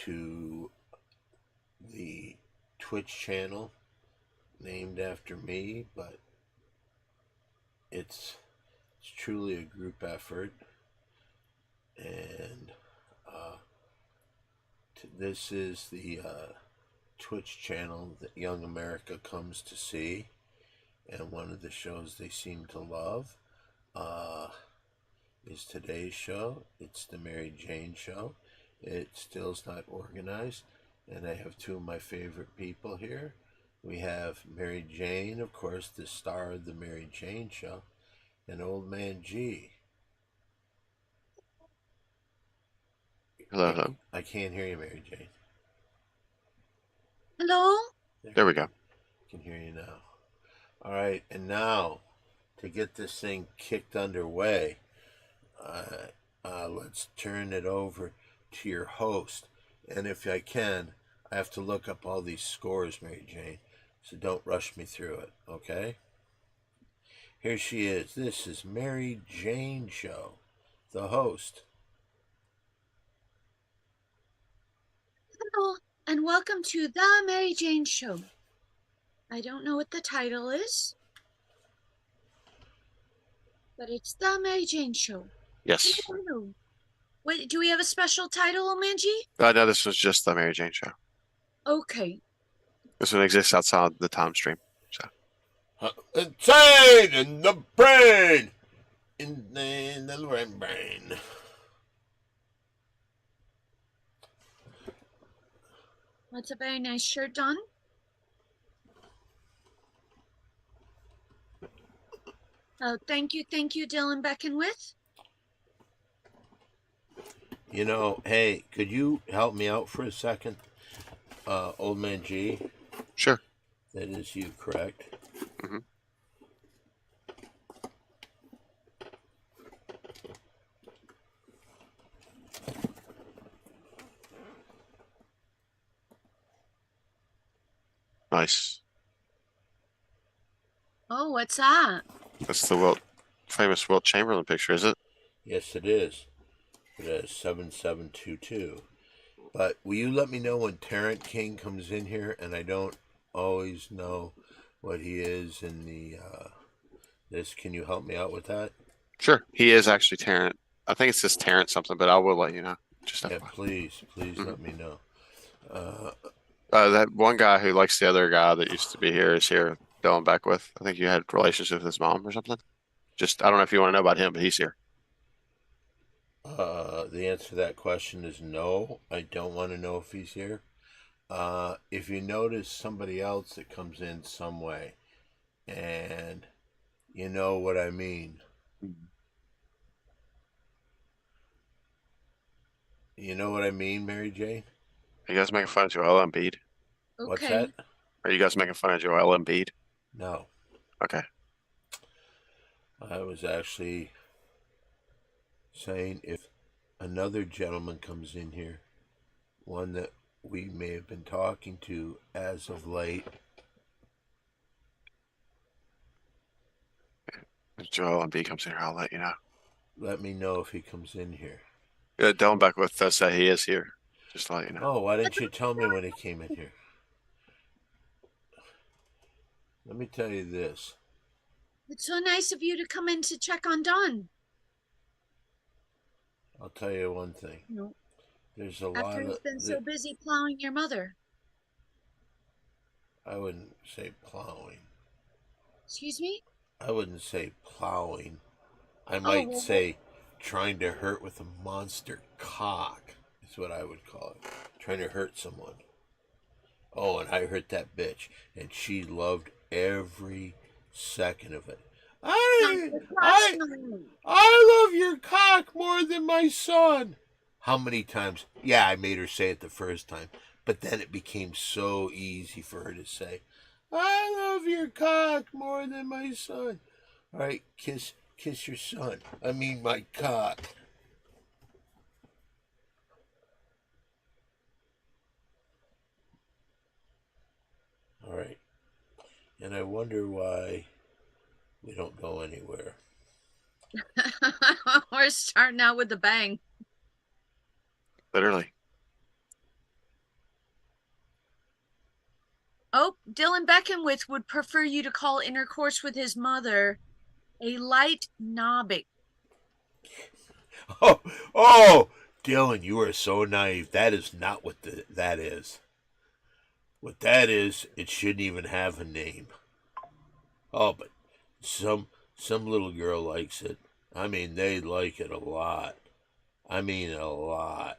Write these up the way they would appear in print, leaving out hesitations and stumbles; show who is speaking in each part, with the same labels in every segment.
Speaker 1: to the Twitch channel named after me, but it's truly a group effort, and this is the Twitch channel that Young America comes to see, and one of the shows they seem to love is today's show. It's the Mary Jane Show. It still's not organized, and I have two of my favorite people here. We have Mary Jane, of course, the star of the Mary Jane Show, and Old Man G.
Speaker 2: Hello.
Speaker 1: I can't hear you, Mary Jane.
Speaker 3: Hello?
Speaker 2: There we go.
Speaker 1: I can hear you now. All right, and now to get this thing kicked underway, let's turn it over to your host. And if I can, I have to look up all these scores, Mary Jane, so don't rush me through it, okay? Here she is. This is Mary Jane Show, the host.
Speaker 3: Hello, and welcome to the Mary Jane Show. I don't know what the title is, but it's the Mary Jane Show.
Speaker 2: Yes.
Speaker 3: Hello. Wait, do we have a special title, Omanji?
Speaker 2: No, this was just the Mary Jane Show.
Speaker 3: Okay.
Speaker 2: This one exists outside the time stream. So.
Speaker 1: Insane in the brain! In the brain.
Speaker 3: That's a very nice shirt, Don. Oh, thank you, Dylan Beckenwith.
Speaker 1: You know, hey, could you help me out for a second? Old Man G?
Speaker 2: Sure.
Speaker 1: That is you, correct?
Speaker 2: Mm-hmm. Nice.
Speaker 3: Oh, what's that?
Speaker 2: That's the famous Wilt Chamberlain picture, is it?
Speaker 1: Yes, it is. It is 7722. But will you let me know when Tarrant King comes in here? And I don't always know what he is in the this. Can you help me out with that?
Speaker 2: Sure. He is actually Tarrant. I think it says Tarrant something, but I will let you know. Just
Speaker 1: yeah,
Speaker 2: FYI.
Speaker 1: please let me know.
Speaker 2: That one guy who likes the other guy that used to be here is here, Dylan Beckwith. I think you had relationship with his mom or something. Just, I don't know if you want to know about him, but he's here.
Speaker 1: The answer to that question is no. I don't want to know if he's here. If you notice somebody else that comes in some way, and you know what I mean. You know what I mean, Mary Jane?
Speaker 2: Are you guys making fun of Joel Embiid?
Speaker 3: Okay.
Speaker 1: What's that?
Speaker 2: Are you guys making fun of Joel Embiid?
Speaker 1: No.
Speaker 2: Okay.
Speaker 1: I was actually saying if another gentleman comes in here, one that we may have been talking to as of late.
Speaker 2: If Joel Embiid comes in here, I'll let you know.
Speaker 1: Let me know if he comes in here.
Speaker 2: Yeah, Dylan Beckwith does say he is here. Just to let you know.
Speaker 1: Oh, why didn't you tell me when he came in here? Let me tell you this.
Speaker 3: It's so nice of you to come in to check on Don.
Speaker 1: I'll tell you one thing.
Speaker 3: No.
Speaker 1: There's a
Speaker 3: After
Speaker 1: lot
Speaker 3: he's
Speaker 1: of.
Speaker 3: been so busy plowing your mother.
Speaker 1: I wouldn't say plowing.
Speaker 3: Excuse me?
Speaker 1: I wouldn't say plowing. I might say trying to hurt with a monster cock is what I would call it. Trying to hurt someone. Oh, and I hurt that bitch, and she loved every second of it. I love your cock more than my son. How many times? Yeah, I made her say it the first time, but then it became so easy for her to say, I love your cock more than my son. All right, kiss your son. I mean my cock. All right. And I wonder why we don't go anywhere.
Speaker 3: We're starting out with a bang.
Speaker 2: Literally.
Speaker 3: Oh, Dylan Beckenwith would prefer you to call intercourse with his mother a light knobbing.
Speaker 1: Oh, Dylan, you are so naive. That is not what that is. What that is, it shouldn't even have a name. Oh, but some little girl likes it. I mean, they like it a lot. I mean, a lot.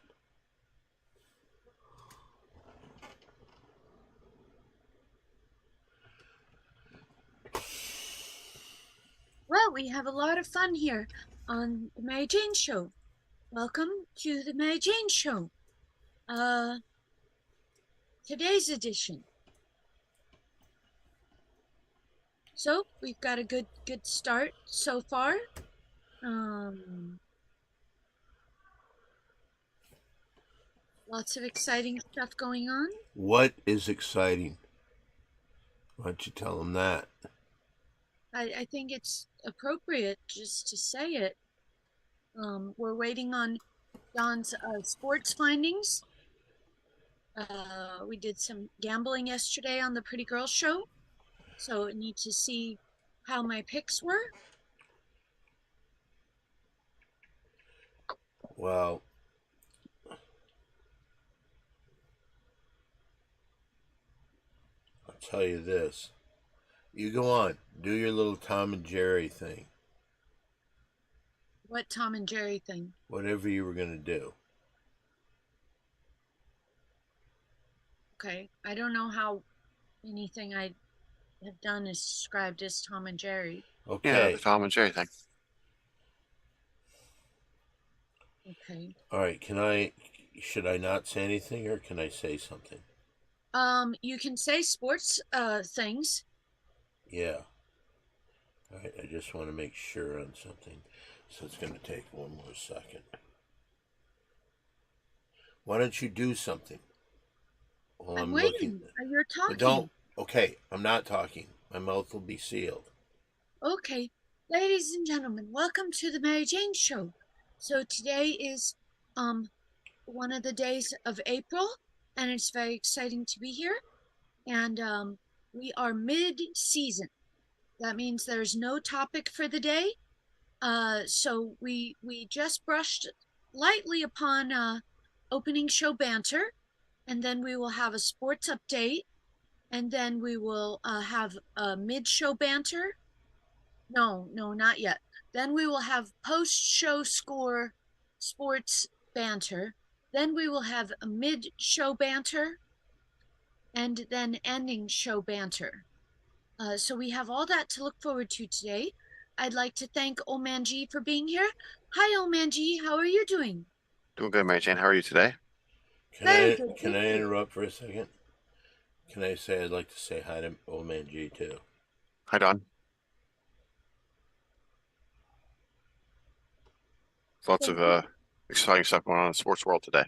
Speaker 3: Well, we have a lot of fun here on the Mary Jane Show. Welcome to the Mary Jane Show. Today's edition. So we've got a good start so far. Lots of exciting stuff going on.
Speaker 1: What is exciting? Why don't you tell them that?
Speaker 3: I think it's appropriate just to say it. We're waiting on Don's sports findings. We did some gambling yesterday on the Pretty Girl Show, so I need to see how my picks were.
Speaker 1: Well, I'll tell you this. You go on, do your little Tom and Jerry thing.
Speaker 3: What Tom and Jerry thing?
Speaker 1: Whatever you were going to do.
Speaker 3: Okay, I don't know how anything I have done is described as Tom and Jerry.
Speaker 1: Okay.
Speaker 2: Yeah, the Tom and Jerry thing.
Speaker 3: Okay.
Speaker 1: All right, should I not say anything or can I say something?
Speaker 3: You can say sports things.
Speaker 1: Yeah. All right, I just want to make sure on something. So it's going to take one more second. Why don't you do something? While
Speaker 3: I'm waiting. You're talking.
Speaker 1: Okay, I'm not talking. My mouth will be sealed.
Speaker 3: Okay, ladies and gentlemen, welcome to the Mary Jane Show. So today is one of the days of April, and it's very exciting to be here. And we are mid-season. That means there's no topic for the day. So we just brushed lightly upon opening show banter, and then we will have a sports update, and then we will have a mid-show banter. No, not yet. Then we will have post-show score sports banter. Then we will have a mid-show banter, and then ending show banter. So we have all that to look forward to today. I'd like to thank Old Man G for being here. Hi, Old Man G. How are you doing?
Speaker 2: Doing good, Mary Jane. How are you today?
Speaker 1: Can I interrupt for a second? Can I say I'd like to say hi to Old Man G too?
Speaker 2: Hi, Don. Lots of exciting stuff going on in the sports world today.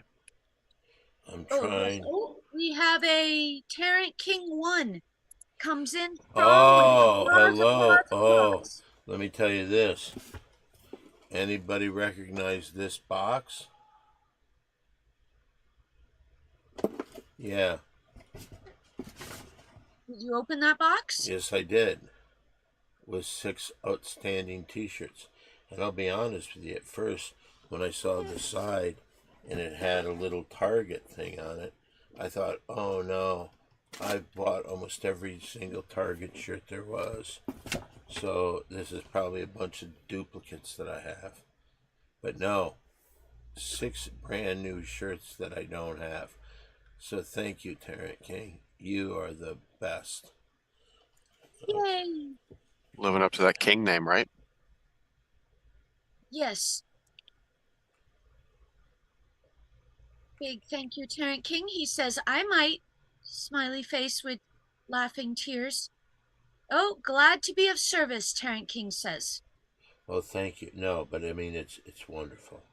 Speaker 1: I'm trying.
Speaker 3: We have a Tarrant King 1 comes in.
Speaker 1: Oh, hello. Oh, let me tell you this. Anybody recognize this box? Yeah.
Speaker 3: Did you open that box?
Speaker 1: Yes, I did. With 6 outstanding t-shirts. And I'll be honest with you, at first, when I saw the side and it had a little Target thing on it, I thought, oh no, I've bought almost every single Target shirt there was. So this is probably a bunch of duplicates that I have. But no, 6 brand new shirts that I don't have. So thank you, Tarrant King. You are the best.
Speaker 3: Yay!
Speaker 2: Living up to that King name, right?
Speaker 3: Yes. Big thank you, Tarrant King. He says, I might. Smiley face with laughing tears. Oh, glad to be of service, Tarrant King says.
Speaker 1: Well, thank you. No, but I mean, it's wonderful.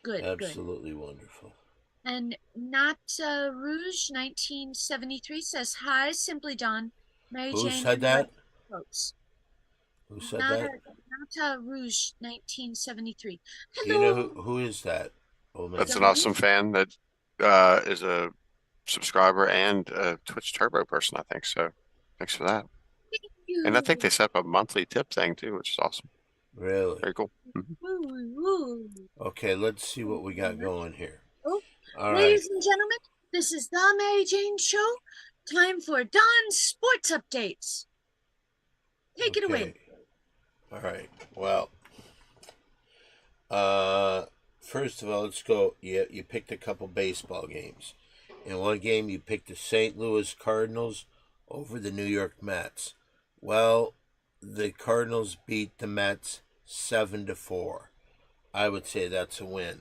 Speaker 3: Good.
Speaker 1: Absolutely wonderful.
Speaker 3: And Nat Rouge 1973 says, hi, Simply Don. Mary
Speaker 1: Who
Speaker 3: Jane
Speaker 1: said that?
Speaker 3: Quotes.
Speaker 1: Who said that?
Speaker 3: Nata Rouge 1973.
Speaker 1: Do you know who is that?
Speaker 2: That's an awesome fan that is a subscriber and a Twitch Turbo person, I think. So thanks for that.
Speaker 3: Thank you.
Speaker 2: And I think they set up a monthly tip thing too, which is awesome.
Speaker 1: Really?
Speaker 2: Very cool. Mhm.
Speaker 3: Woo, woo.
Speaker 1: Okay, let's see what we got going here.
Speaker 3: Oh,
Speaker 1: All right.
Speaker 3: ladies and gentlemen, this is the Mary Jane Show. Time for Dawn's sports updates. Take it away.
Speaker 1: Okay. All right. Well, first of all, let's go. You picked a couple baseball games. In one game, you picked the St. Louis Cardinals over the New York Mets. Well, the Cardinals beat the Mets 7-4. I would say that's a win.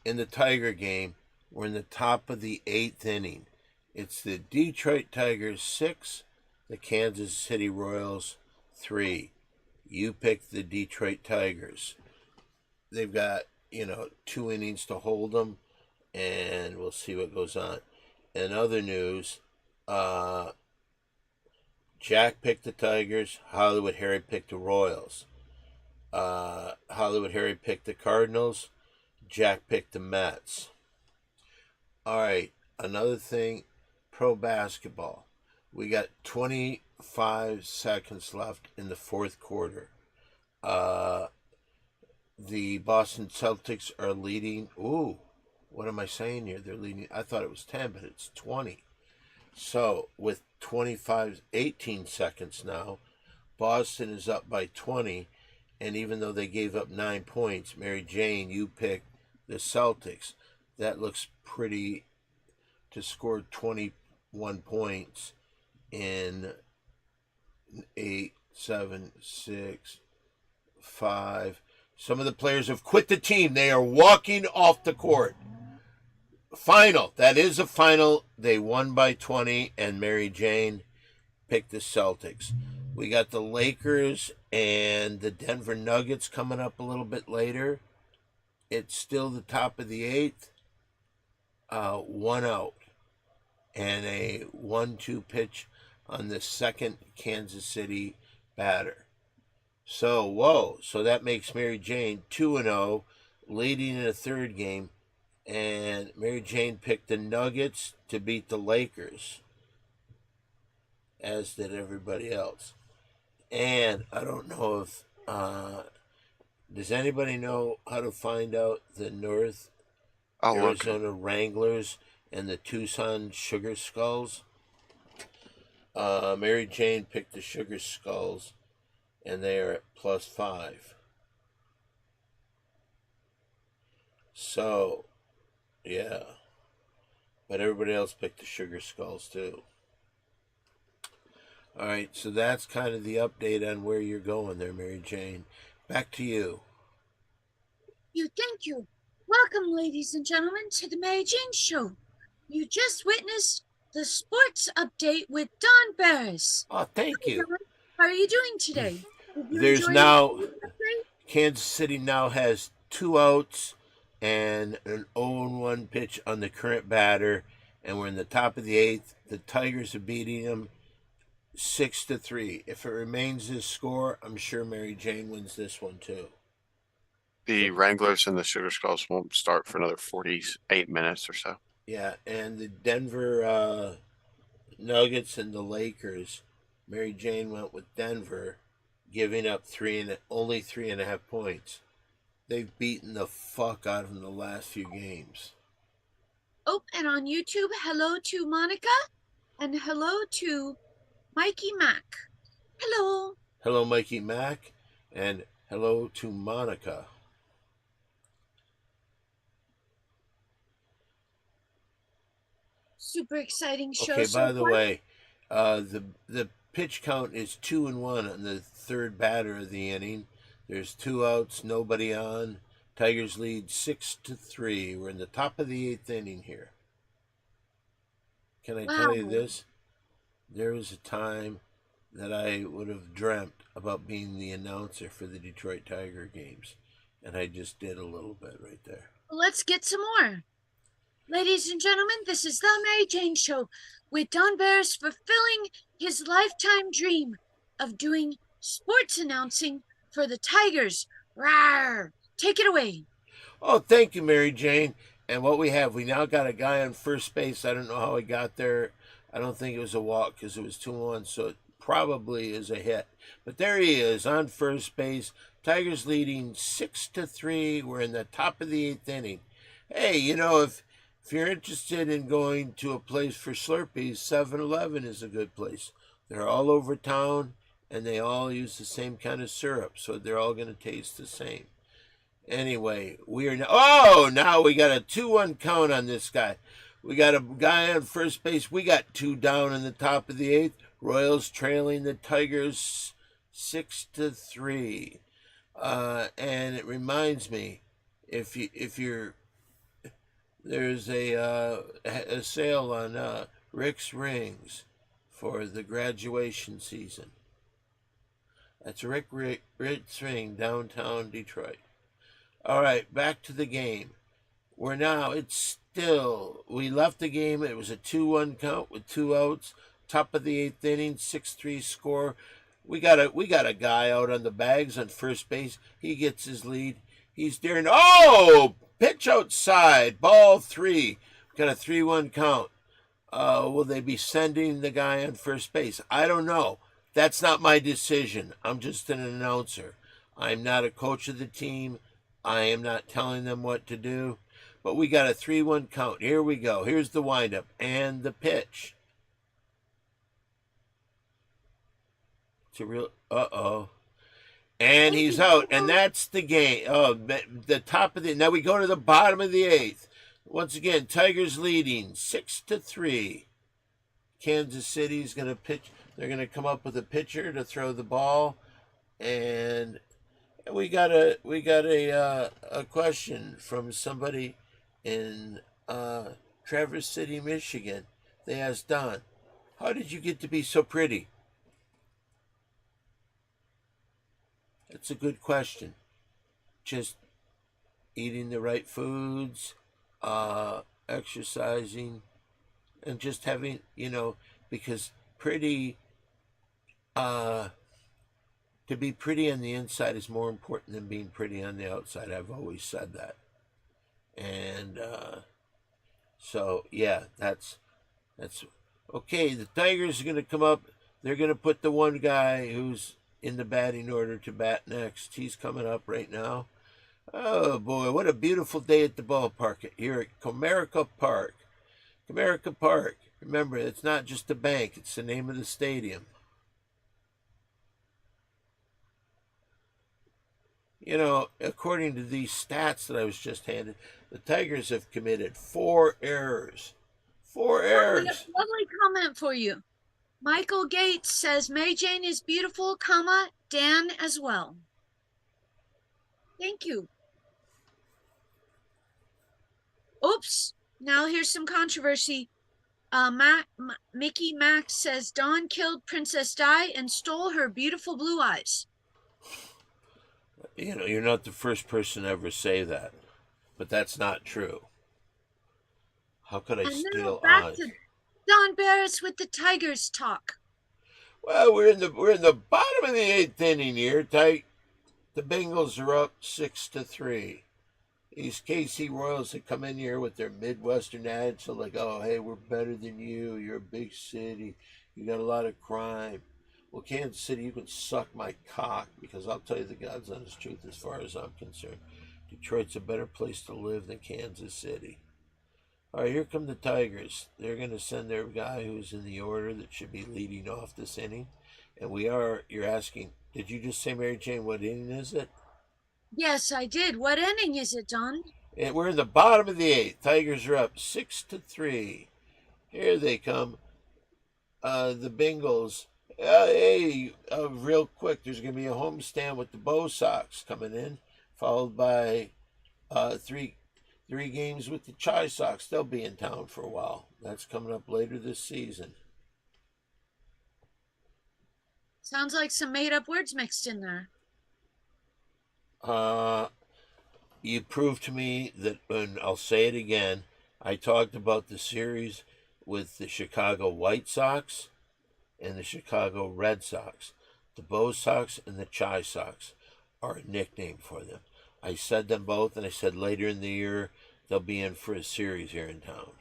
Speaker 1: In the Tiger game, we're in the top of the 8th inning. It's the Detroit Tigers 6, the Kansas City Royals 3. You picked the Detroit Tigers. They've got, 2 innings to hold them, and we'll see what goes on. In other news, Jack picked the Tigers. Hollywood Harry picked the Royals. Hollywood Harry picked the Cardinals. Jack picked the Mets. All right, another thing, pro basketball. We got 25 seconds left in the fourth quarter. The Boston Celtics are leading. Ooh, what am I saying here? They're leading. I thought it was 10, but it's 20. So with 18 seconds now, Boston is up by 20. And even though they gave up 9 points, Mary Jane, you picked the Celtics. That looks pretty to score 21 points in 8, 7, 6, 5. Some of the players have quit the team. They are walking off the court. Final. That is a final. They won by 20, and Mary Jane picked the Celtics. We got the Lakers and the Denver Nuggets coming up a little bit later. It's still the top of the 8th. 1 out. And a 1-2 pitch on the second Kansas City batter. So that makes Mary Jane 2-0, leading in the third game. And Mary Jane picked the Nuggets to beat the Lakers, as did everybody else. And I don't know if, does anybody know how to find out the North Arizona Wranglers and the Tucson Sugar Skulls? Mary Jane picked the Sugar Skulls, and they are at +5. So, yeah. But everybody else picked the Sugar Skulls too. All right, so that's kind of the update on where you're going there, Mary Jane. Back to you.
Speaker 3: Thank you. Welcome, ladies and gentlemen, to the Mary Jane Show. You just witnessed the sports update with Don Barris.
Speaker 1: Oh, thank you.
Speaker 3: Don, how are you doing today?
Speaker 1: There's now, Kansas City now has 2 outs and an 0-1 pitch on the current batter, and we're in the top of the 8th. The Tigers are beating them 6-3. If it remains this score, I'm sure Mary Jane wins this one too.
Speaker 2: The Wranglers and the Sugar Skulls won't start for another 48 minutes or so.
Speaker 1: Yeah, and the Denver Nuggets and the Lakers, Mary Jane went with Denver, giving up only 3.5 points. They've beaten the fuck out of them the last few games.
Speaker 3: Oh, and on YouTube, hello to Monica, and hello to Mikey Mac. Hello.
Speaker 1: Hello, Mikey Mac, and hello to Monica.
Speaker 3: Super exciting show.
Speaker 1: Okay,
Speaker 3: so
Speaker 1: by the
Speaker 3: far.
Speaker 1: way, the pitch count is 2-1 on the third batter of the inning. There's 2 outs, nobody on. Tigers lead 6-3. We're in the top of the 8th inning here. Can I tell you this? There was a time that I would have dreamt about being the announcer for the Detroit Tiger games, and I just did a little bit right there.
Speaker 3: Let's get some more. Ladies and gentlemen, this is the Mary Jane Show with Don Barris fulfilling his lifetime dream of doing sports announcing for the Tigers. Rawr! Take it away.
Speaker 1: Oh, thank you, Mary Jane. And what we now got a guy on first base. I don't know how he got there. I don't think it was a walk because it was 2-1, so it probably is a hit. But there he is on first base. Tigers leading 6-3. We're in the top of the 8th inning. Hey, if you're interested in going to a place for Slurpees, 7-Eleven is a good place. They're all over town, and they all use the same kind of syrup, so they're all going to taste the same. Anyway, now we got a 2-1 count on this guy. We got a guy on first base. We got 2 down in the top of the 8th. Royals trailing the Tigers 6-3. And it reminds me, if you're there's a sale on Rick's rings for the graduation season. That's Rick's ring, downtown Detroit. All right, back to the game. We left the game. It was a 2-1 count with 2 outs. Top of the 8th inning, 6-3 score. We got a guy out on the bags on first base. He gets his lead. He's daring. Oh, pitch outside, ball 3. Got a 3-1 count. Will they be sending the guy on first base? I don't know. That's not my decision. I'm just an announcer. I'm not a coach of the team. I am not telling them what to do. But we got a 3-1 count. Here we go. Here's the windup and the pitch. It's a real and he's out, and that's the game. The top of the. Now we go to the bottom of the 8th. Once again, Tigers leading 6-3. Kansas City's going to pitch. They're going to come up with a pitcher to throw the ball, and we got a question from somebody in Traverse City, Michigan. They asked Don, "How did you get to be so pretty?" That's a good question. Just eating the right foods, exercising, and just having, because pretty, to be pretty on the inside is more important than being pretty on the outside. I've always said that. And so, yeah, that's okay. The Tigers are going to come up. They're going to put the one guy who's in the batting order to bat next. He's coming up right now. Oh boy, what a beautiful day at the ballpark here at Comerica Park. Comerica Park. Remember, it's not just a bank, it's the name of the stadium. According to these stats that I was just handed, the Tigers have committed 4 errors. 4 errors.
Speaker 3: Lovely comment for you. Michael Gates says Mary Jane is beautiful, Dan as well. Thank you. Oops. Now here's some controversy. Mickey Max says Dawn killed Princess Di and stole her beautiful blue eyes.
Speaker 1: You're not the first person to ever say that, but that's not true. How could I steal eyes?
Speaker 3: Don Barris with the Tigers talk.
Speaker 1: Well, we're in the bottom of the 8th inning here. The Bengals are up 6-3. These KC Royals that come in here with their Midwestern ads, like, "Oh, hey, we're better than you. You're a big city. You got a lot of crime." Well, Kansas City, you can suck my cock, because I'll tell you the God's honest truth as far as I'm concerned. Detroit's a better place to live than Kansas City. All right, here come the Tigers. They're going to send their guy who's in the order that should be leading off this inning. And you're asking, did you just say, Mary Jane, what inning is it?
Speaker 3: Yes, I did. What inning is it, Don?
Speaker 1: We're in the bottom of the 8th. Tigers are up 6-3. Here they come. The Bengals. Real quick, there's going to be a homestand with the Bo Sox coming in, followed by 3 games with the Chi Sox. They'll be in town for a while. That's coming up later this season.
Speaker 3: Sounds like some made-up words mixed in there.
Speaker 1: You proved to me that, and I'll say it again, I talked about the series with the Chicago White Sox and the Chicago Red Sox. The Bo Sox and the Chi Sox are a nickname for them. I said them both, and I said later in the year they'll be in for a series here in town.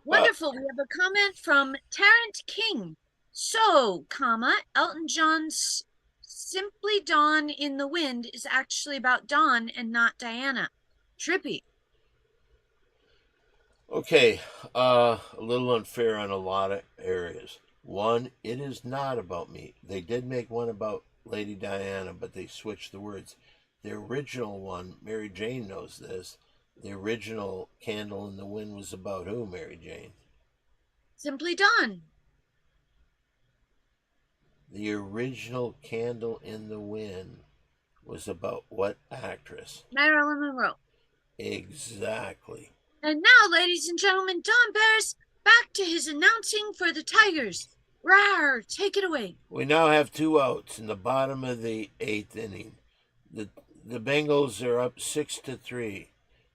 Speaker 3: Wonderful. We have a comment from Tarrant King. So, Elton John's Simply Dawn in the Wind is actually about Dawn and not Diana. Trippy.
Speaker 1: Okay, a little unfair on a lot of areas. One, it is not about me. They did make one about Lady Diana, but they switched the words. The original one, Mary Jane knows this. The original Candle in the Wind was about who, Mary Jane?
Speaker 3: Simply Dawn.
Speaker 1: The original Candle in the Wind was about what actress?
Speaker 3: Marilyn Monroe.
Speaker 1: Exactly.
Speaker 3: And now, ladies and gentlemen, Don Barris back to his announcing for the Tigers. Rawr, take it away.
Speaker 1: We now have 2 outs in the bottom of the 8th inning. The Bengals are up 6-3.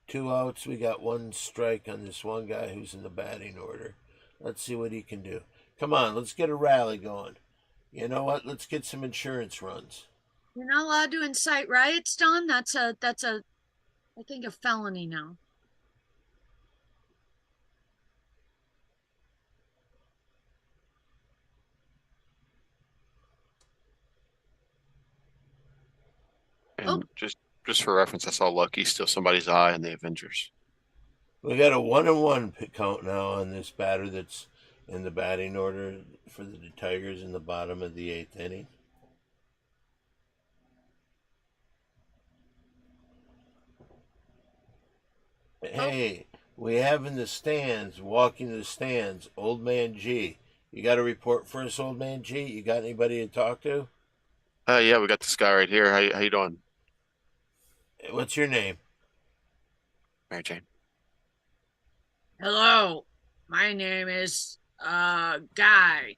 Speaker 1: 2 outs. We got 1 strike on this one guy who's in the batting order. Let's see what he can do. Come on, let's get a rally going. You know what? Let's get some insurance runs.
Speaker 3: You're not allowed to incite riots, Don. That's I think a felony now.
Speaker 2: And just for reference, I saw Lucky steal somebody's eye in the Avengers.
Speaker 1: We got a 1-1 count now on this batter that's in the batting order for the Tigers in the bottom of the 8th inning. Hey, we have in the stands, walking the stands, Old Man G. You got a report for us, Old Man G? You got anybody to talk to?
Speaker 2: Yeah, we got this guy right here. How you doing,
Speaker 1: What's your name?
Speaker 2: Mary Jane?
Speaker 3: Hello, my name is Guy.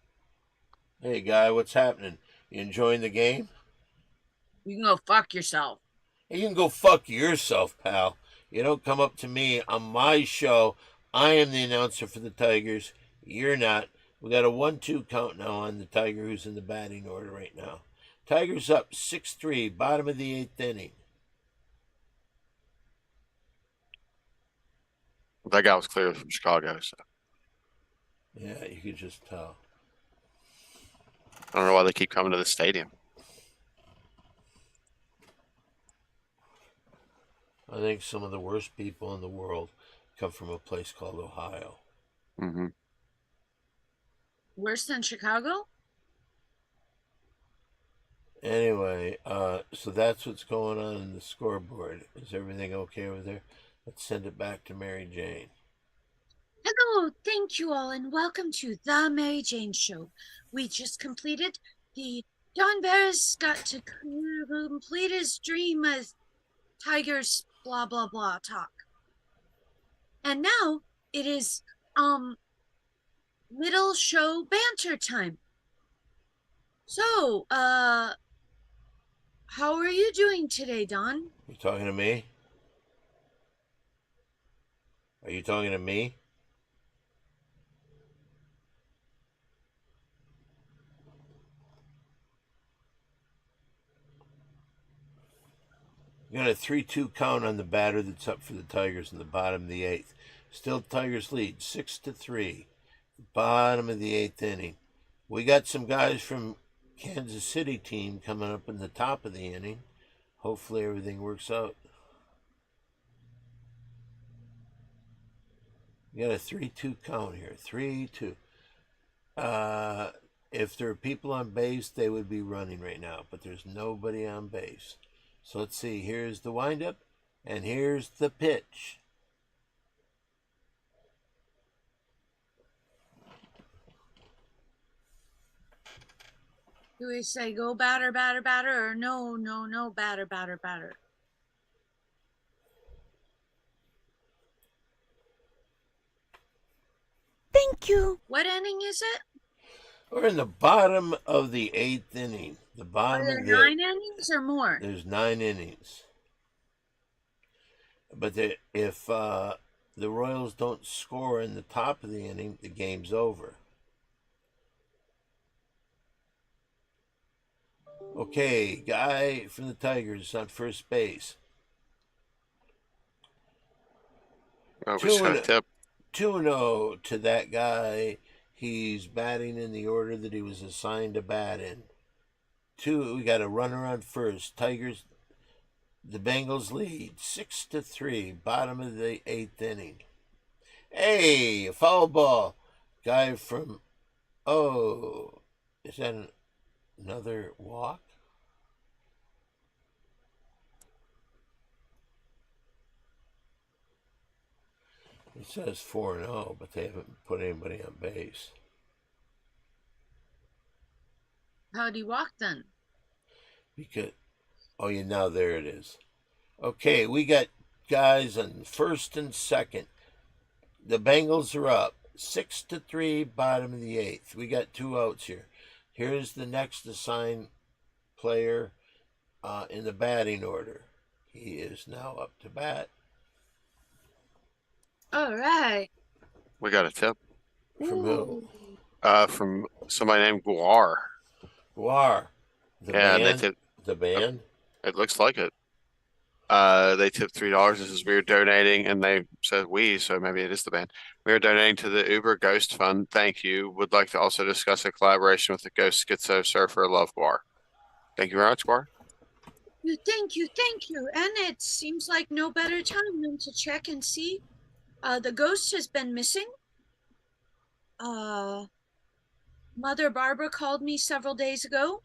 Speaker 1: Hey, Guy, what's happening? You enjoying the game?
Speaker 3: You can go fuck yourself.
Speaker 1: Hey, you can go fuck yourself, pal. You don't come up to me on my show. I am the announcer for the Tigers. You're not. We got a 1-2 count now on the Tiger who's in the batting order right now. Tigers up 6-3, bottom of the 8th inning.
Speaker 2: That guy was clear from Chicago, so
Speaker 1: Yeah, you could just tell.
Speaker 2: I don't know why they keep coming to the stadium.
Speaker 1: I think some of the worst people in the world come from a place called Ohio.
Speaker 2: Mm-hmm.
Speaker 3: Worse than Chicago?
Speaker 1: Anyway, so that's what's going on in the scoreboard. Is everything okay over there? Let's send it back to Mary Jane.
Speaker 3: Hello, thank you all, and welcome to The Mary Jane Show. We just completed the Don Barris got to complete his dream of Tigers blah blah blah talk. And now it is middle show banter time. So, how are you doing today, Don?
Speaker 1: You talking to me? Are you talking to me? You got a 3-2 count on the batter that's up for the Tigers in the bottom of the 8th. Still Tigers lead 6-3. Bottom of the 8th inning. We got some guys from Kansas City team coming up in the top of the inning. Hopefully everything works out. You got a 3-2 count here. 3-2. If there are people on base, they would be running right now, but there's nobody on base. So let's see. Here's the windup, and here's the pitch.
Speaker 3: Do we say go batter, batter, batter, or no, no, no, batter, batter, batter? Thank you. What inning is it?
Speaker 1: We're in the bottom of the 8th inning. The bottom
Speaker 3: Are there
Speaker 1: of the
Speaker 3: 9 innings or more?
Speaker 1: There's 9 innings. But if the Royals don't score in the top of the inning, the game's over. Okay, guy from the Tigers on first base.
Speaker 2: Oh, we
Speaker 1: Two
Speaker 2: just got
Speaker 1: and
Speaker 2: a tip.
Speaker 1: 2-0 to that guy. He's batting in the order that he was assigned to bat in. We got a runner on first. Tigers, the Bengals lead 6-3. Bottom of the 8th inning. Hey, a foul ball. Guy from, oh, is that another walk? It says 4-0, but they haven't put anybody on base.
Speaker 3: How'd he walk then?
Speaker 1: Because, oh yeah, now there it is. Okay, we got guys on first and second. The Bengals are up 6-3, bottom of the 8th. We got 2 outs here. Here's the next assigned player in the batting order. He is now up to bat.
Speaker 3: All right.
Speaker 2: We got a tip.
Speaker 1: From who?
Speaker 2: From somebody named Guar.
Speaker 1: Guar. The
Speaker 2: Yeah, and they
Speaker 1: band?
Speaker 2: tipped.
Speaker 1: The band?
Speaker 2: It looks like it. They tipped $3. This is we are donating, and they said we, so maybe it is the band. We are donating to the Uber Ghost Fund. Thank you. Would like to also discuss a collaboration with the Ghost Schizo Surfer Love Guar. Thank you very much, Guar.
Speaker 3: Thank you, thank you. And it seems like no better time than to check and see. The ghost has been missing. Mother Barbara called me several days ago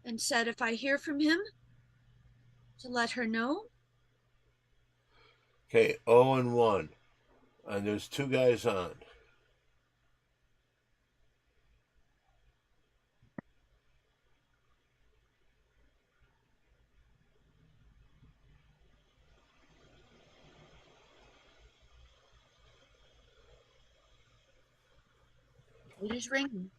Speaker 3: and said if I hear from him to let her know.
Speaker 1: Okay, 0-1. And there's 2 guys on.
Speaker 3: It is ringing.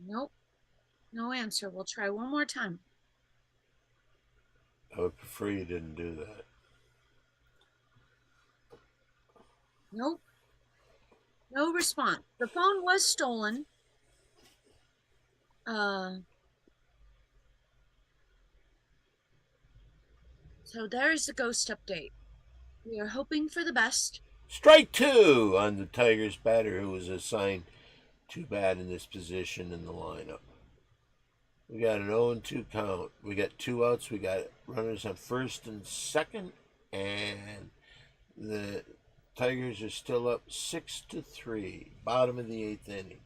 Speaker 3: Nope. No answer. We'll try one more time.
Speaker 1: I would prefer you didn't do that.
Speaker 3: Nope. No response. The phone was stolen. So there's the ghost update. We are hoping for the best.
Speaker 1: Strike 2 on the Tigers batter who was assigned to bat in this position in the lineup. We got an 0-2 count. We got 2 outs. We got runners on first and second. And the Tigers are still up 6-3. Bottom of the 8th inning.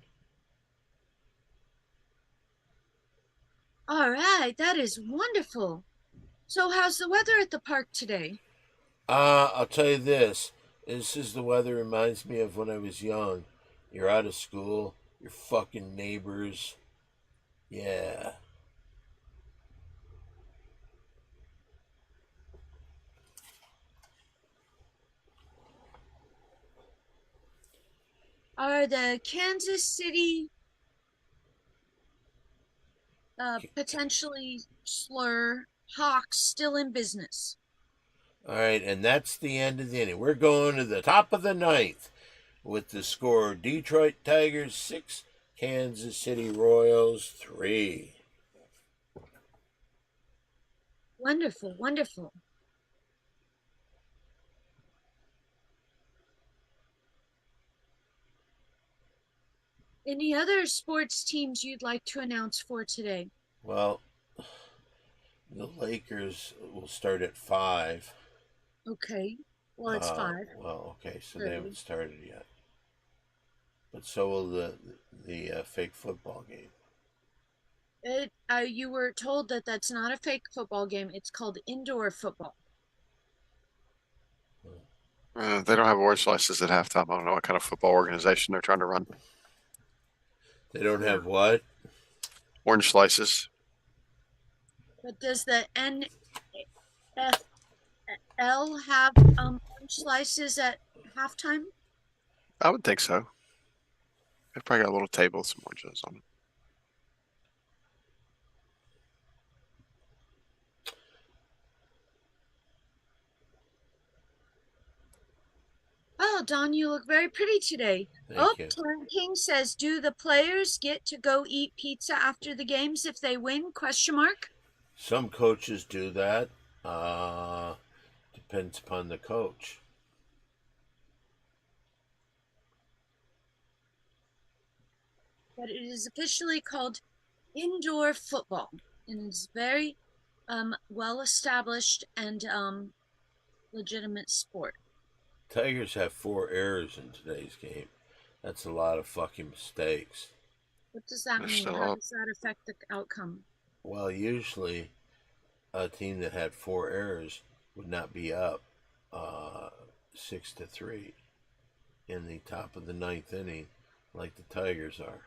Speaker 3: All right, that is wonderful. So how's the weather at the park today?
Speaker 1: I'll tell you this. This is the weather reminds me of when I was young. You're out of school. Your fucking neighbors. Yeah.
Speaker 3: Are the Kansas City potentially slur Hawks still in business?
Speaker 1: All right, and that's the end of the inning. We're going to the top of the 9th with the score Detroit Tigers 6, Kansas City Royals 3.
Speaker 3: Wonderful, wonderful. Any other sports teams you'd like to announce for today?
Speaker 1: Well, the Lakers will start at 5.
Speaker 3: Okay. Well, it's 5.
Speaker 1: Well, okay, so they
Speaker 3: Really?
Speaker 1: haven't started yet. But so will the fake football game.
Speaker 3: You were told that that's not a fake football game. It's called indoor football.
Speaker 2: They don't have orange slices at halftime. I don't know what kind of football organization they're trying to run.
Speaker 1: They don't have what?
Speaker 2: Orange slices.
Speaker 3: But does the NFL have orange slices at halftime?
Speaker 2: I would think so. They've probably got a little table with some oranges on it.
Speaker 3: Oh, Don, you look very pretty today.
Speaker 1: Thank you.
Speaker 3: Tom King says, do the players get to go eat pizza after the games if they win? Question mark.
Speaker 1: Some coaches do that. depends upon the coach.
Speaker 3: But it is officially called indoor football, and it's very well established and legitimate sport.
Speaker 1: Tigers have 4 errors in today's game. That's a lot of fucking mistakes.
Speaker 3: What does that
Speaker 2: They're
Speaker 3: mean?
Speaker 2: still
Speaker 3: How
Speaker 2: up.
Speaker 3: does that affect the outcome?
Speaker 1: Well, usually a team that had 4 errors would not be up 6-3 in the top of the 9th inning like the Tigers are.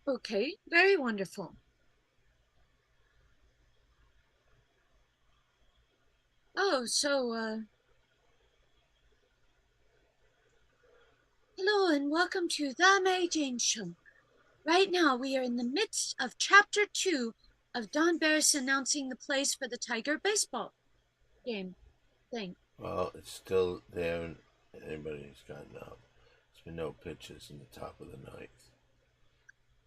Speaker 3: Okay, very wonderful. Oh, so hello and welcome to the Mary Jane Show. Right now, we are in the midst of Chapter 2 of Don Barris announcing the plays for the Tiger baseball game thing.
Speaker 1: Well, it's still there. Anybody's gotten up. There's been no pitches in the top of the 9th.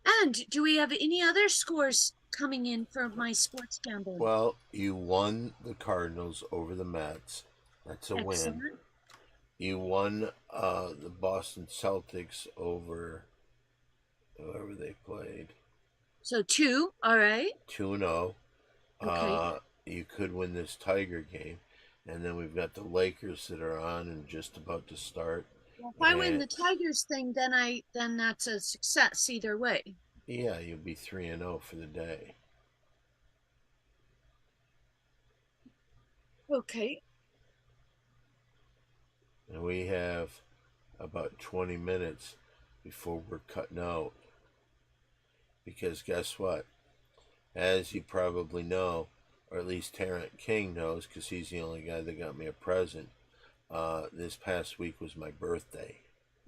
Speaker 3: And do we have any other scores coming in for my sports gambling?
Speaker 1: Well, you won the Cardinals over the Mets. That's a win.
Speaker 3: Excellent.
Speaker 1: You won the Boston Celtics over whoever they played.
Speaker 3: So 2, all right.
Speaker 1: 2-0.
Speaker 3: Okay.
Speaker 1: You could win this Tiger game. And then we've got the Lakers that are on and just about to start.
Speaker 3: Well, if I win the Tigers thing, then that's a success either way.
Speaker 1: Yeah, you'll be 3-0 for the day.
Speaker 3: Okay.
Speaker 1: And we have about 20 minutes before we're cutting out. Because guess what? As you probably know, or at least Tarrant King knows, because he's the only guy that got me a present, this past week was my birthday.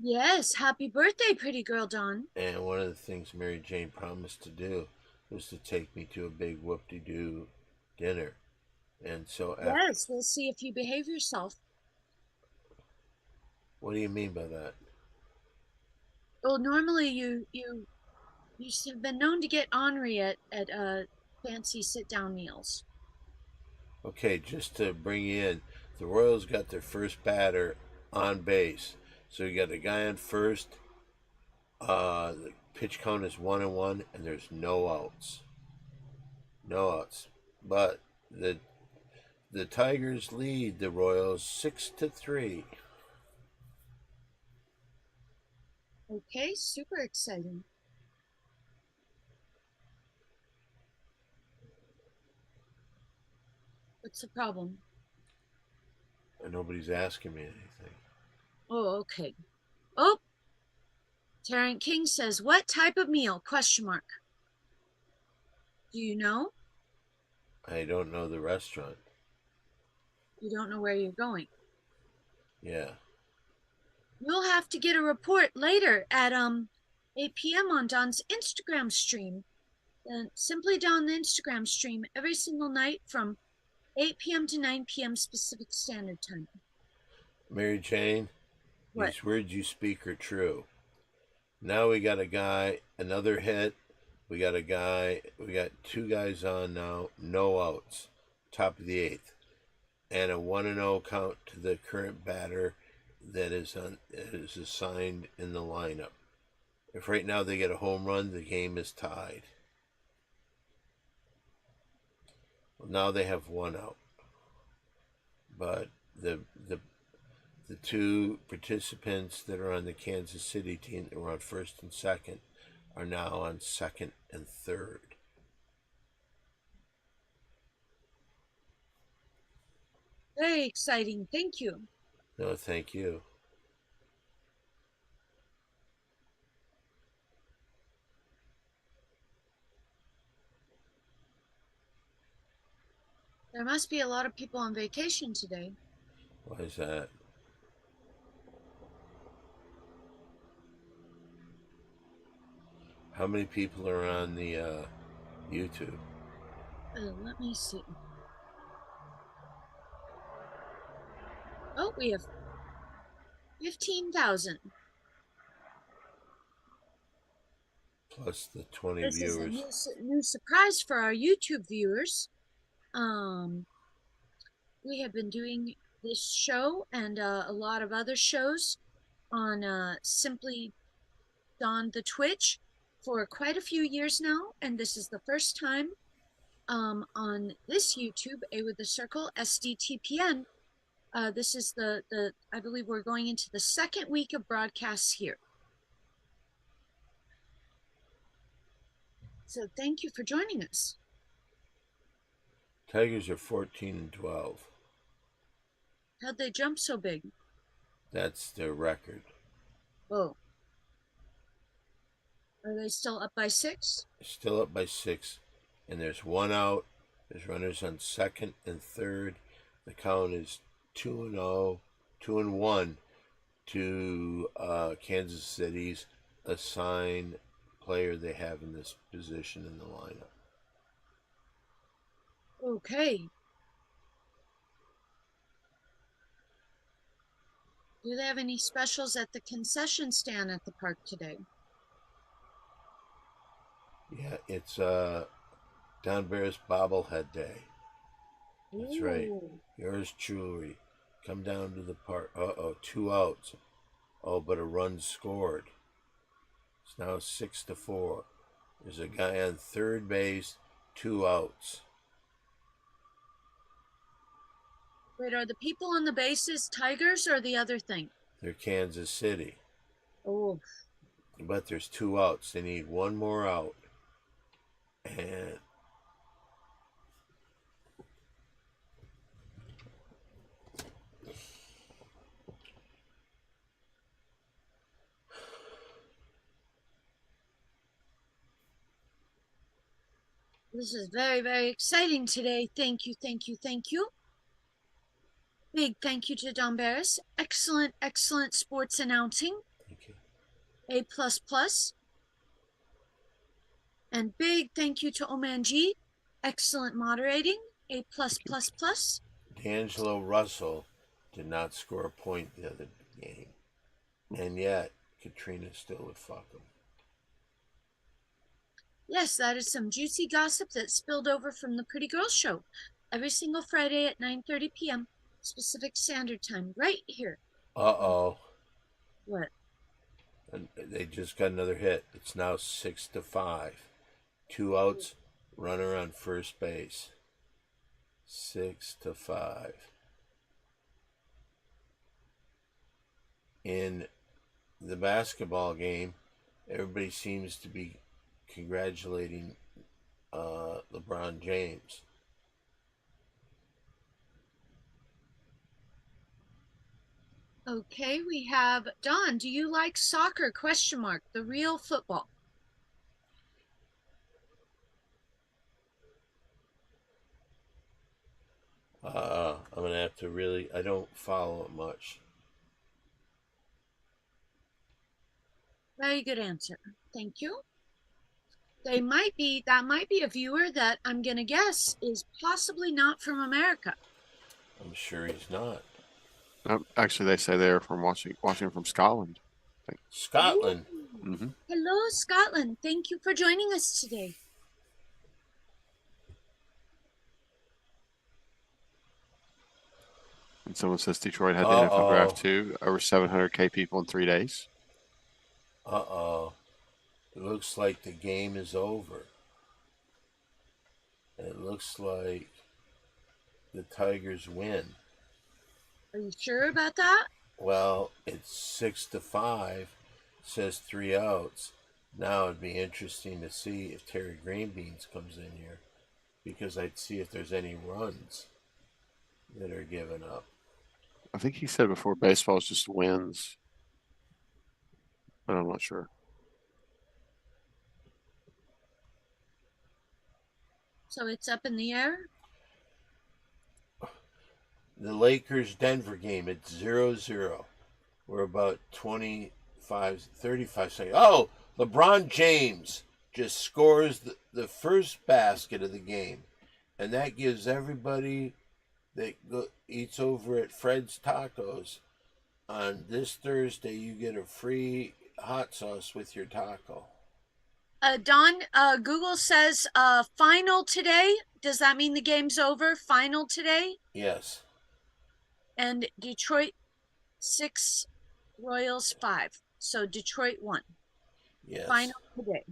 Speaker 3: Yes, happy birthday, pretty girl Dawn.
Speaker 1: And one of the things Mary Jane promised to do was to take me to a big whoop-de-doo dinner. And so after,
Speaker 3: Yes, we'll see if you behave yourself.
Speaker 1: what do you mean by that?
Speaker 3: Well, normally you have been known to get ornery at fancy sit-down meals.
Speaker 1: Okay, just to bring you in, the Royals got their first batter on base. So you got a guy on first. The pitch count is 1-1, and there's no outs. No outs. But the Tigers lead the Royals 6-3.
Speaker 3: Okay, super exciting. What's the problem?
Speaker 1: And nobody's asking me anything.
Speaker 3: Oh, okay. Oh, Tarrant King says, "What type of meal?" Question mark. Do you know?
Speaker 1: I don't know the restaurant.
Speaker 3: You don't know where you're going.
Speaker 1: Yeah.
Speaker 3: You'll have to get a report later at 8 p.m. on Don's Instagram stream. Simply Don the Instagram stream every single night from 8 p.m. to 9 p.m. Pacific Standard Time.
Speaker 1: Mary Jane,
Speaker 3: What?
Speaker 1: these words you speak are true. Now we got a guy, another hit. We got 2 guys on now, no outs, top of the 8th. And a 1-0 count to the current batter that is assigned in the lineup. If right now they get a home run, the game is tied. Well, now they have 1 out. But the 2 participants that are on the Kansas City team that were on first and second are now on second and third.
Speaker 3: Very exciting. Thank you.
Speaker 1: No, thank you.
Speaker 3: There must be a lot of people on vacation today.
Speaker 1: Why is that? How many people are on the YouTube?
Speaker 3: Let me see. Oh, we have 15,000.
Speaker 1: Plus the 20
Speaker 3: This is
Speaker 1: viewers.
Speaker 3: a new surprise for our YouTube viewers. We have been doing this show and a lot of other shows on Simply Dawn the Twitch for quite a few years now, and this is the first time on this YouTube, A with the Circle, SDTPN. This is the I believe we're going into the second week of broadcasts here. So thank you for joining us.
Speaker 1: Tigers are 14-12.
Speaker 3: How'd they jump so big?
Speaker 1: That's their record.
Speaker 3: Oh. Are they still up by 6?
Speaker 1: Still up by 6, and there's 1 out. There's runners on second and third. The count is 2-0, 2-1 to Kansas City's assigned player they have in this position in the lineup.
Speaker 3: Okay. Do they have any specials at the concession stand at the park today?
Speaker 1: Yeah, it's Don Bear's bobblehead day. That's right. Yours truly. Come down to the park. 2 outs. Oh, but a run scored. It's now 6-4. There's a guy on third base, 2 outs.
Speaker 3: Wait, are the people on the bases Tigers or the other thing?
Speaker 1: They're Kansas City.
Speaker 3: Oh.
Speaker 1: But there's 2 outs. They need 1 more out. And
Speaker 3: this is very, very exciting today. Thank you, thank you, thank you. Big thank you to Don Barris. Excellent, excellent sports announcing.
Speaker 1: thank you.
Speaker 3: A++. And big thank you to Oman G. Excellent moderating. A+++.
Speaker 1: D'Angelo Russell did not score a point the other game. And yet, Katrina still would fuck him.
Speaker 3: Yes, that is some juicy gossip that spilled over from the Pretty Girls Show. Every single Friday at 9:30 p.m. Pacific Standard Time, right here.
Speaker 1: Uh-oh.
Speaker 3: What?
Speaker 1: And they just got another hit. It's now 6-5. 2 outs, runner on first base. 6-5. In the basketball game, everybody seems to be congratulating LeBron James.
Speaker 3: Okay, we have Don. Do you like soccer? ? The real football.
Speaker 1: I'm gonna have to really. I don't follow it much.
Speaker 3: Very good answer. Thank you. That might be a viewer that I'm gonna guess is possibly not from America.
Speaker 1: I'm sure he's not.
Speaker 2: Actually, they say they're from watching from Scotland.
Speaker 1: Scotland.
Speaker 2: Mm-hmm.
Speaker 3: Hello, Scotland. Thank you for joining us today.
Speaker 2: And someone says Detroit had the NFL draft too. Over 700K people in 3 days.
Speaker 1: It looks like the game is over. It looks like the Tigers win.
Speaker 3: Are you sure about that?
Speaker 1: Well, it's 6-5. It says 3 outs. Now it'd be interesting to see if Terry Greenbeans comes in here, because I'd see if there's any runs that are given up.
Speaker 2: I think he said before baseball is just wins, but I'm not sure.
Speaker 3: So it's up in the air?
Speaker 1: The Lakers-Denver game, it's 0-0. We're about 35 seconds. Oh, LeBron James just scores the first basket of the game. And that gives everybody that eats over at Fred's Tacos, on this Thursday, you get a free hot sauce with your taco.
Speaker 3: Don, Google says final today, does that mean the game's over? Final today?
Speaker 1: Yes.
Speaker 3: And Detroit 6, Royals 5. So Detroit won.
Speaker 1: Yes.
Speaker 3: Final today.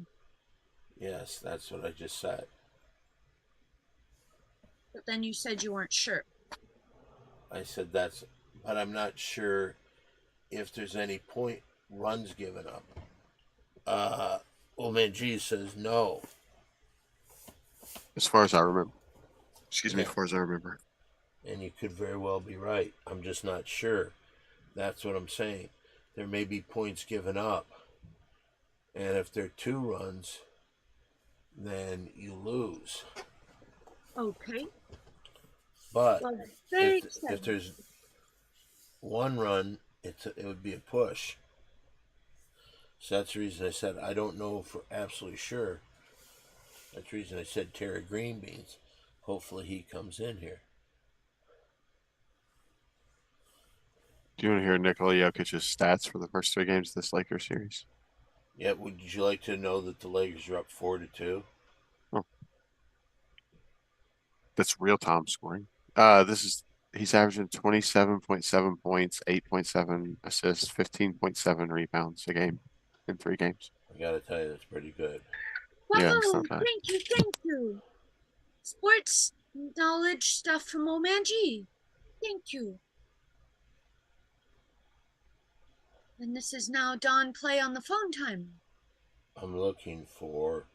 Speaker 1: Yes, that's what I just said.
Speaker 3: But then you said you weren't sure.
Speaker 1: I said that's, but I'm not sure if there's any point runs given up. Old says no.
Speaker 2: As far as I remember. Excuse me,
Speaker 1: Yeah.
Speaker 2: as far as I remember.
Speaker 1: And you could very well be right. I'm just not sure. That's what I'm saying. There may be points given up. And if they're 2 runs, then you lose.
Speaker 3: Okay.
Speaker 1: But
Speaker 3: Well, very
Speaker 1: if
Speaker 3: exciting.
Speaker 1: there's 1 run, it would be a push. So that's the reason I said I don't know for absolutely sure. That's the reason I said Terry Green Beans. Hopefully he comes in here.
Speaker 2: Do you want to hear Nikola Jokic's stats for the first 3 games of this Lakers series?
Speaker 1: Yeah, would you like to know that the Lakers are up 4-2?
Speaker 2: That's real time scoring. He's averaging 27.7 points, 8.7 assists, 15.7 rebounds a game in 3 games.
Speaker 1: I gotta tell you, that's pretty good.
Speaker 2: Yeah, it's
Speaker 3: Whoa,
Speaker 2: not bad.
Speaker 3: thank you. Sports knowledge stuff from Old Man G. Thank you. And this is now Don Play on the phone time.
Speaker 1: I'm looking for,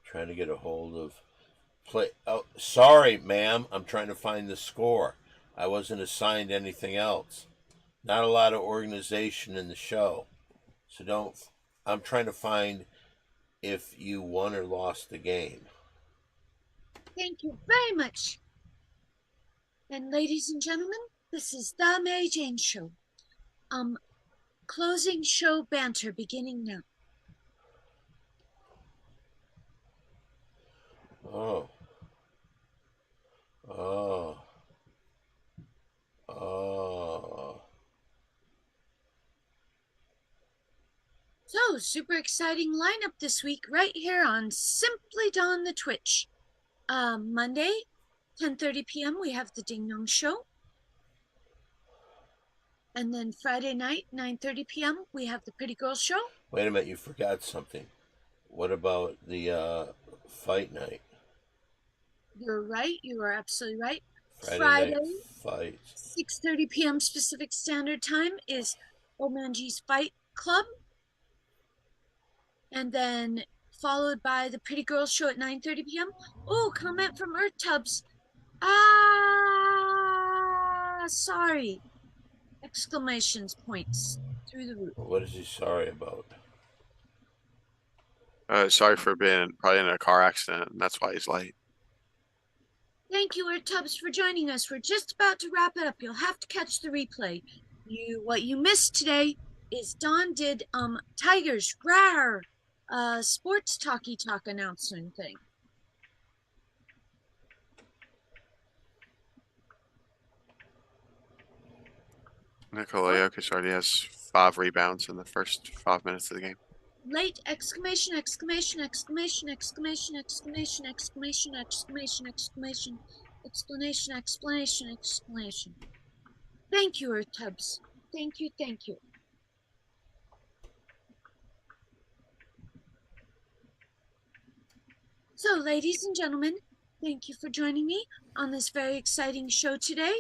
Speaker 1: trying to get a hold of play. Oh, sorry, ma'am. I'm trying to find the score. I wasn't assigned anything else. Not a lot of organization in the show. So don't, I'm trying to find if you won or lost the game.
Speaker 3: Thank you very much. And ladies and gentlemen, this is the Mary Jane Show. Closing show banter beginning now.
Speaker 1: Oh. Oh. Oh.
Speaker 3: So, super exciting lineup this week right here on Simply Dawn the Twitch. Monday, 10:30 p.m. we have the Ding Dong Show. And then Friday night, 9:30 p.m. we have the Pretty Girl Show.
Speaker 1: Wait a minute, you forgot something. What about the fight night?
Speaker 3: You're right. You are absolutely right.
Speaker 1: Friday night fights.
Speaker 3: 6:30 p.m. Pacific Standard Time is Old Man G's Fight Club. And then followed by the Pretty Girl Show at 9:30 p.m. Oh, comment from Earth Tubs. Sorry. Exclamations points through the roof.
Speaker 1: What is he sorry about?
Speaker 2: Sorry for being probably in a car accident, and that's why he's late.
Speaker 3: Thank you, Earth Tubs, for joining us. We're just about to wrap it up. You'll have to catch the replay. What you missed today is Don did Tigers Rawr sports talkie talk announcement thing.
Speaker 2: Nikola Jokic already has 5 rebounds in the first 5 minutes of the game.
Speaker 3: Late exclamation, exclamation, exclamation, exclamation, exclamation, exclamation, exclamation, exclamation, explanation, explanation, explanation. Thank you, Earth Tubs. Thank you, thank you. So, ladies and gentlemen, thank you for joining me on this very exciting show today.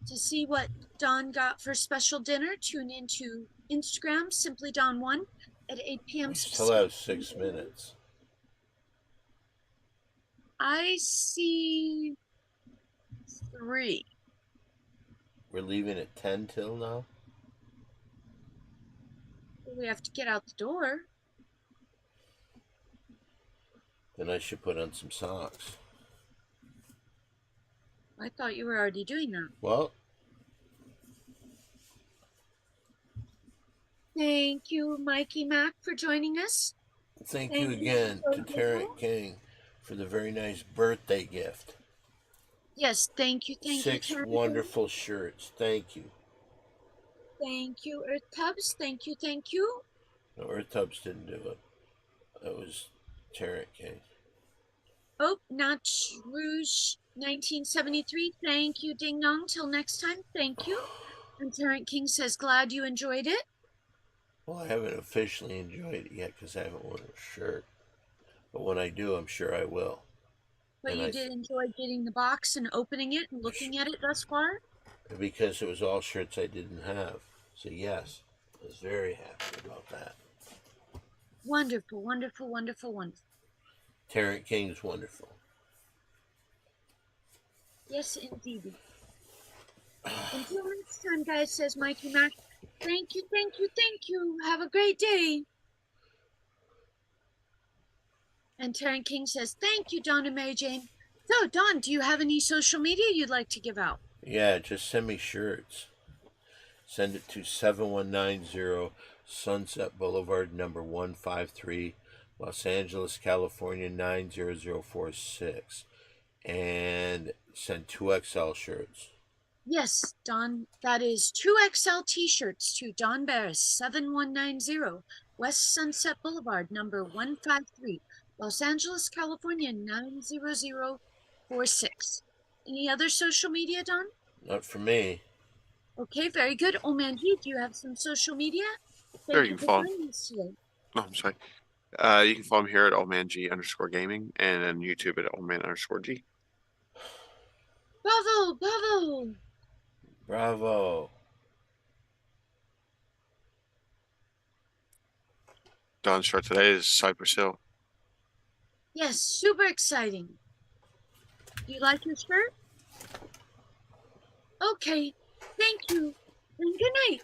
Speaker 3: To see what Don got for special dinner, tune into Instagram, Simply Dawn1 at 8 p.m.
Speaker 1: We still have 6 minutes.
Speaker 3: I see 3.
Speaker 1: We're leaving at 10 till now?
Speaker 3: We have to get out the door.
Speaker 1: Then I should put on some socks.
Speaker 3: I thought you were already doing that.
Speaker 1: Well,
Speaker 3: thank you, Mikey Mac, for joining us.
Speaker 1: thank you again to Tarrant King for the very nice birthday gift.
Speaker 3: Yes, thank you, thank you.
Speaker 1: 6 wonderful shirts. Thank you.
Speaker 3: Thank you, Earth Tubs. Thank you, thank you.
Speaker 1: No, Earth Tubs didn't do it. It was Tarrant King.
Speaker 3: Oh, Natch Rouge 1973. Thank you, Ding Dong. Till next time. Thank you. And Terrence King says, glad you enjoyed it.
Speaker 1: Well, I haven't officially enjoyed it yet because I haven't worn a shirt. But when I do, I'm sure I will.
Speaker 3: But
Speaker 1: And
Speaker 3: you did enjoy getting the box and opening it and looking at it thus far?
Speaker 1: Because it was all shirts I didn't have. So, yes, I was very happy about that.
Speaker 3: Wonderful, wonderful, wonderful, wonderful.
Speaker 1: Terrence King's wonderful.
Speaker 3: Yes, indeed. Until next time, guys, says Mikey Mac. Thank you, thank you, thank you. Have a great day. And Terrence King says, thank you, Don and Mary Jane. So, Don, do you have any social media you'd like to give out?
Speaker 1: Yeah, just send me shirts. Send it to 7190 Sunset Boulevard, number 153, Los Angeles, California, 90046. And send 2XL shirts.
Speaker 3: Yes, Don, that is 2XL t-shirts to Don Barris, 7190 West Sunset Boulevard, number 153, Los Angeles, California, 90046. Any other social media, Don?
Speaker 1: Not for me.
Speaker 3: Okay, very good. Omanji, do you have some social media?
Speaker 2: Sure,
Speaker 3: Thank
Speaker 2: you
Speaker 3: you
Speaker 2: can
Speaker 3: for
Speaker 2: follow.
Speaker 3: joining us today.
Speaker 2: No, I'm sorry. You can follow me here at oldmang_gaming and on YouTube at oldman_g.
Speaker 3: Bravo, bravo.
Speaker 1: Bravo.
Speaker 2: Don's shirt today is Cypress Hill.
Speaker 3: Yes, super exciting. Do you like your shirt? Okay, thank you, and good night.